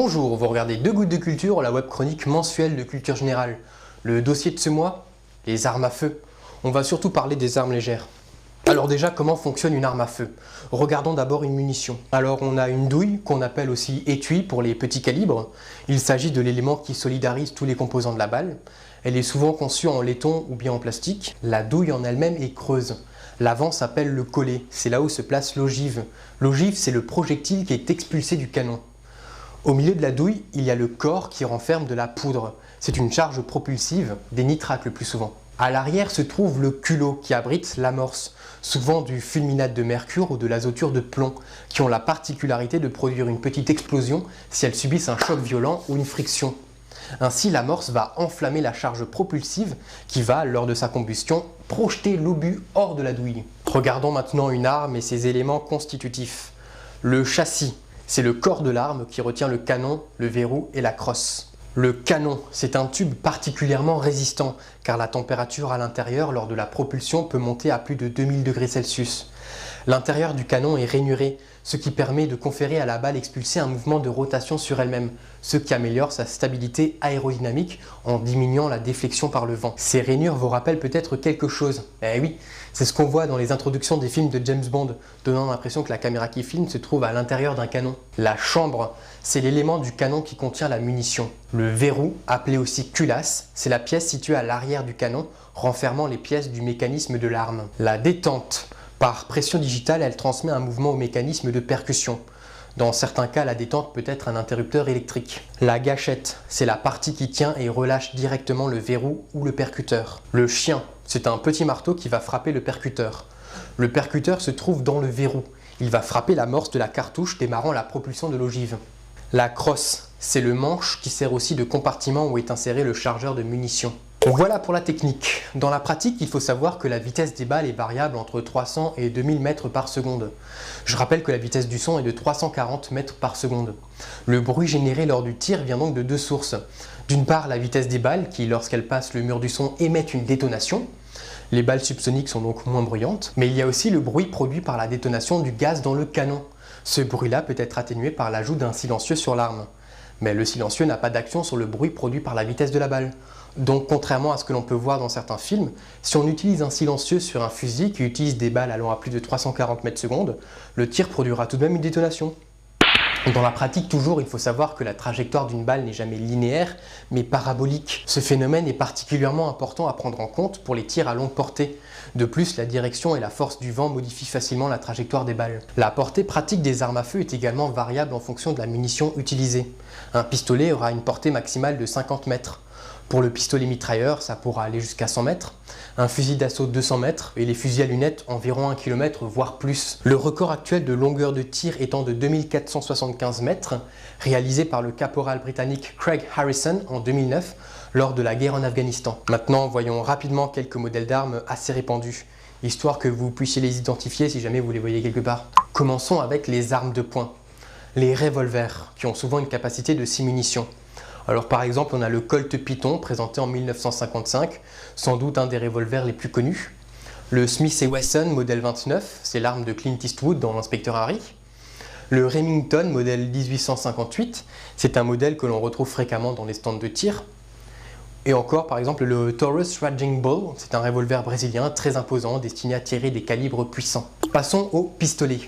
Bonjour, vous regardez Deux Gouttes de Culture, la web chronique mensuelle de culture générale. Le dossier de ce mois, les armes à feu. On va surtout parler des armes légères. Alors déjà, comment fonctionne une arme à feu? Regardons d'abord une munition. Alors on a une douille, qu'on appelle aussi étui pour les petits calibres. Il s'agit de l'élément qui solidarise tous les composants de la balle. Elle est souvent conçue en laiton ou bien en plastique. La douille en elle-même est creuse. L'avant s'appelle le collet, c'est là où se place l'ogive. L'ogive, c'est le projectile qui est expulsé du canon. Au milieu de la douille, il y a le corps qui renferme de la poudre. C'est une charge propulsive, des nitrates le plus souvent. À l'arrière se trouve le culot qui abrite l'amorce, souvent du fulminate de mercure ou de l'azoture de plomb, qui ont la particularité de produire une petite explosion si elles subissent un choc violent ou une friction. Ainsi, l'amorce va enflammer la charge propulsive qui va, lors de sa combustion, projeter l'obus hors de la douille. Regardons maintenant une arme et ses éléments constitutifs. Le châssis. C'est le corps de l'arme qui retient le canon, le verrou et la crosse. Le canon, c'est un tube particulièrement résistant car la température à l'intérieur lors de la propulsion peut monter à plus de 2000 degrés Celsius. L'intérieur du canon est rainuré, ce qui permet de conférer à la balle expulsée un mouvement de rotation sur elle-même, ce qui améliore sa stabilité aérodynamique en diminuant la déflexion par le vent. Ces rainures vous rappellent peut-être quelque chose. Eh oui, c'est ce qu'on voit dans les introductions des films de James Bond, donnant l'impression que la caméra qui filme se trouve à l'intérieur d'un canon. La chambre, c'est l'élément du canon qui contient la munition. Le verrou, appelé aussi culasse, c'est la pièce située à l'arrière du canon, renfermant les pièces du mécanisme de l'arme. La détente. Par pression digitale, elle transmet un mouvement au mécanisme de percussion. Dans certains cas, la détente peut être un interrupteur électrique. La gâchette, c'est la partie qui tient et relâche directement le verrou ou le percuteur. Le chien, c'est un petit marteau qui va frapper le percuteur. Le percuteur se trouve dans le verrou. Il va frapper l'amorce de la cartouche démarrant la propulsion de l'ogive. La crosse, c'est le manche qui sert aussi de compartiment où est inséré le chargeur de munitions. Voilà pour la technique. Dans la pratique, il faut savoir que la vitesse des balles est variable entre 300 et 2000 mètres par seconde. Je rappelle que la vitesse du son est de 340 mètres par seconde. Le bruit généré lors du tir vient donc de deux sources. D'une part, la vitesse des balles qui, lorsqu'elles passent le mur du son, émettent une détonation. Les balles subsoniques sont donc moins bruyantes. Mais il y a aussi le bruit produit par la détonation du gaz dans le canon. Ce bruit-là peut être atténué par l'ajout d'un silencieux sur l'arme. Mais le silencieux n'a pas d'action sur le bruit produit par la vitesse de la balle. Donc contrairement à ce que l'on peut voir dans certains films, si on utilise un silencieux sur un fusil qui utilise des balles allant à plus de 340 mètres secondes, le tir produira tout de même une détonation. Dans la pratique toujours, il faut savoir que la trajectoire d'une balle n'est jamais linéaire, mais parabolique. Ce phénomène est particulièrement important à prendre en compte pour les tirs à longue portée. De plus, la direction et la force du vent modifient facilement la trajectoire des balles. La portée pratique des armes à feu est également variable en fonction de la munition utilisée. Un pistolet aura une portée maximale de 50 mètres. Pour le pistolet mitrailleur, ça pourra aller jusqu'à 100 mètres, un fusil d'assaut 200 mètres et les fusils à lunettes environ 1 km voire plus. Le record actuel de longueur de tir étant de 2475 mètres, réalisé par le caporal britannique Craig Harrison en 2009 lors de la guerre en Afghanistan. Maintenant, voyons rapidement quelques modèles d'armes assez répandus, histoire que vous puissiez les identifier si jamais vous les voyez quelque part. Commençons avec les armes de poing. Les revolvers, qui ont souvent une capacité de 6 munitions. Alors par exemple, on a le Colt Python présenté en 1955, sans doute un des revolvers les plus connus. Le Smith & Wesson modèle 29, c'est l'arme de Clint Eastwood dans l'Inspecteur Harry. Le Remington modèle 1858, c'est un modèle que l'on retrouve fréquemment dans les stands de tir. Et encore par exemple le Taurus Raging Bull, c'est un revolver brésilien très imposant destiné à tirer des calibres puissants. Passons au pistolet.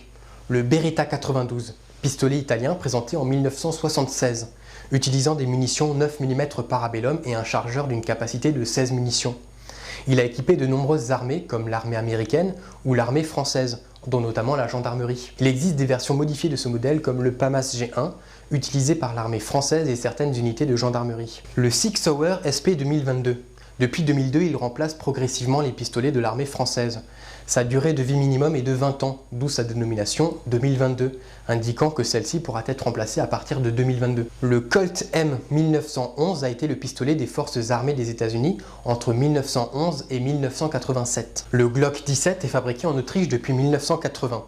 Le Beretta 92, pistolet italien présenté en 1976. Utilisant des munitions 9 mm Parabellum et un chargeur d'une capacité de 16 munitions. Il a équipé de nombreuses armées comme l'armée américaine ou l'armée française, dont notamment la gendarmerie. Il existe des versions modifiées de ce modèle comme le PAMAS G1, utilisé par l'armée française et certaines unités de gendarmerie. Le Sig Sauer SP 2022. Depuis 2002, il remplace progressivement les pistolets de l'armée française. Sa durée de vie minimum est de 20 ans, d'où sa dénomination 2022, indiquant que celle-ci pourra être remplacée à partir de 2022. Le Colt M 1911 a été le pistolet des forces armées des États-Unis entre 1911 et 1987. Le Glock 17 est fabriqué en Autriche depuis 1980.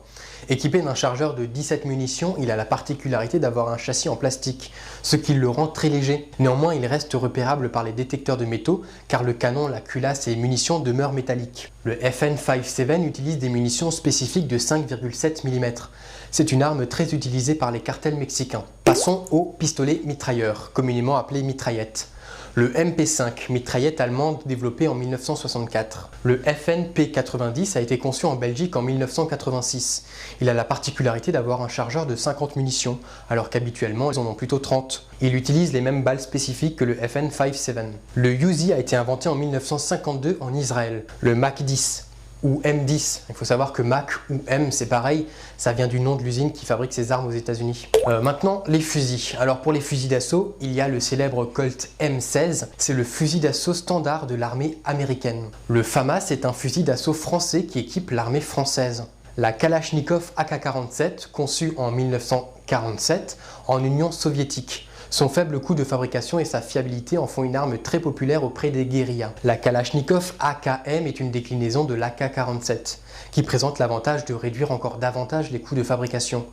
Équipé d'un chargeur de 17 munitions, il a la particularité d'avoir un châssis en plastique, ce qui le rend très léger. Néanmoins, il reste repérable par les détecteurs de métaux, car le canon, la culasse et les munitions demeurent métalliques. Le FN57 utilise des munitions spécifiques de 5,7 mm. C'est une arme très utilisée par les cartels mexicains. Passons au pistolet mitrailleur, communément appelé mitraillette. Le MP5, mitraillette allemande développée en 1964. Le FN-P90 a été conçu en Belgique en 1986. Il a la particularité d'avoir un chargeur de 50 munitions, alors qu'habituellement ils en ont plutôt 30. Il utilise les mêmes balles spécifiques que le FN-57. Le Uzi a été inventé en 1952 en Israël. Le MAC-10 ou M10. Il faut savoir que Mac ou M, c'est pareil, ça vient du nom de l'usine qui fabrique ces armes aux États-Unis. Maintenant, les fusils. Alors pour les fusils d'assaut, il y a le célèbre Colt M16, c'est le fusil d'assaut standard de l'armée américaine. Le FAMAS est un fusil d'assaut français qui équipe l'armée française. La Kalachnikov AK-47, conçue en 1947 en Union soviétique. Son faible coût de fabrication et sa fiabilité en font une arme très populaire auprès des guérillas. La Kalachnikov AKM est une déclinaison de l'AK-47, qui présente l'avantage de réduire encore davantage les coûts de fabrication.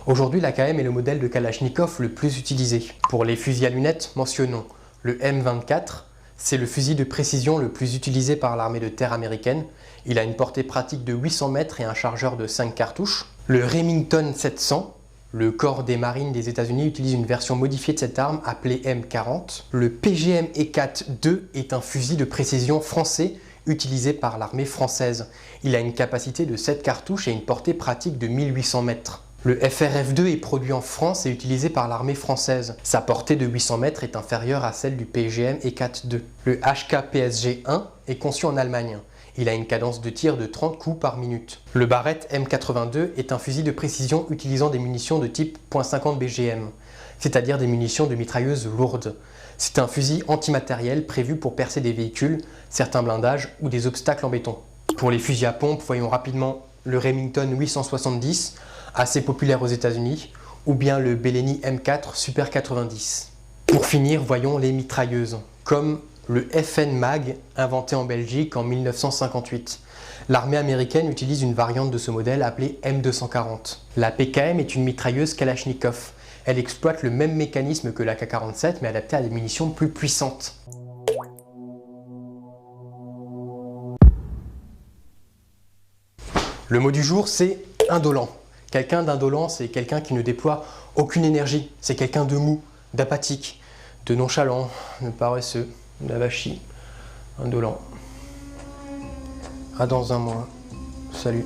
Aujourd'hui, l'AKM est le modèle de Kalachnikov le plus utilisé. Pour les fusils à lunettes, mentionnons le M24, c'est le fusil de précision le plus utilisé par l'armée de terre américaine. Il a une portée pratique de 800 mètres et un chargeur de 5 cartouches. Le Remington 700, le corps des marines des États-Unis utilise une version modifiée de cette arme appelée M40. Le PGM E4-2 est un fusil de précision français utilisé par l'armée française. Il a une capacité de 7 cartouches et une portée pratique de 1800 mètres. Le FRF-2 est produit en France et utilisé par l'armée française. Sa portée de 800 mètres est inférieure à celle du PGM E4-2. Le HK-PSG-1 est conçu en Allemagne. Il a une cadence de tir de 30 coups par minute. Le Barrett M82 est un fusil de précision utilisant des munitions de type .50 BGM, c'est-à-dire des munitions de mitrailleuses lourdes. C'est un fusil antimatériel prévu pour percer des véhicules, certains blindages ou des obstacles en béton. Pour les fusils à pompe, voyons rapidement le Remington 870, assez populaire aux États-Unis, ou bien le Bellini M4 Super 90. Pour finir, voyons les mitrailleuses, comme le FN MAG, inventé en Belgique en 1958. L'armée américaine utilise une variante de ce modèle appelée M240. La PKM est une mitrailleuse Kalachnikov. Elle exploite le même mécanisme que la l'AK-47 mais adaptée à des munitions plus puissantes. Le mot du jour, c'est indolent. Quelqu'un d'indolent, c'est quelqu'un qui ne déploie aucune énergie. C'est quelqu'un de mou, d'apathique, de nonchalant, de paresseux, d'avachi, indolent. À dans un mois. Salut.